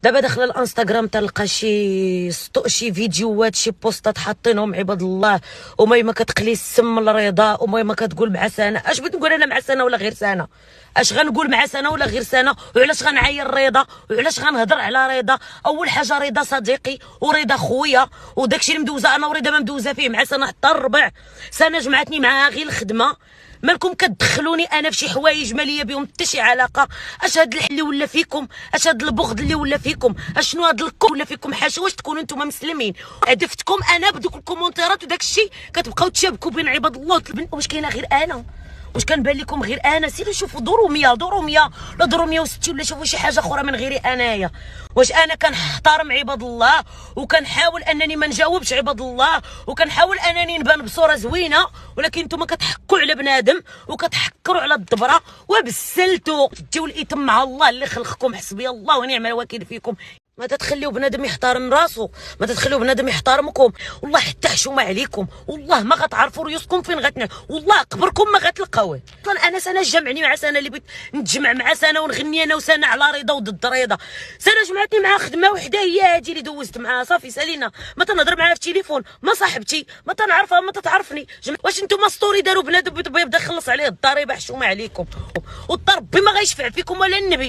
دابا داخله الانستغرام تلقى شي فيديوهات شي بوستات حاطينهم عباد الله، وما كتقلي السم الرضا، وما كتقول مع سنه. اش بغيت نقول انا مع سنه ولا غير سنه؟ اش غنقول مع سنه ولا غير سنه؟ وعلاش غنعاير رضا؟ وعلاش غنهضر على رضا؟ اول حاجه رضا صديقي ورضا خويا، وداكشي اللي مدوزه انا ورضا ما مدوزه فيه مع سنه حتى الربع. سنه جمعتني معاها غير الخدمه. مالكم كتدخلوني انا فشي حوايج ما ليا بهم حتى شي علاقه؟ اش هاد الحل اللي ولا فيكم؟ اش هاد البغض اللي ولا فيكم؟ اشنو هاد الكون ولا فيكم؟ حاشا واش تكونوا نتوما مسلمين؟ هدفتكم انا بدوك الكومونتيرات وداك الشيء كتبقاو تشابكوا بين عباد الله. واش كاينه غير انا؟ واش كنبان لكم غير انا؟ سيروا شوفوا دوروا 100 لا دوروا 160 ولا شوفوا شي حاجه اخرى من غيري انايا. واش انا كنحترم عباد الله وكنحاول انني ما نجاوبش عباد الله وكنحاول انني نبان بصوره زوينه، ولكن نتوما كتحكوا على بنادم وكتحكروا على الدبره وبسلتوا تجيو الاثم مع الله اللي خلقكم. حسبي الله ونعم الوكيل فيكم. ما تتخليو بنادم يحترم راسو، ما تتخليو بنادم يحترمكم. والله حتى حشومه عليكم، والله ما غتعرفوا ريوسكم فين والله قبركم ما غتلقاوه. اصلا انا سنه جمعني مع سنه اللي بغيت نتجمع مع سنه ونغني انا وسنه على رضا وضد رضا. سنه جمعتني مع خدمه وحده هي هادي اللي دوزت معاها صافي سالينا. ما تنهضر معاها في التليفون، ما صاحبتي، ما تنعرفها، ما تتعرفني. واش نتوما ستوري داروا بنادم يبدا يخلص عليه الضريبه؟ حشومه عليكم، والربي ما غيشفع فيكم ولا النبي.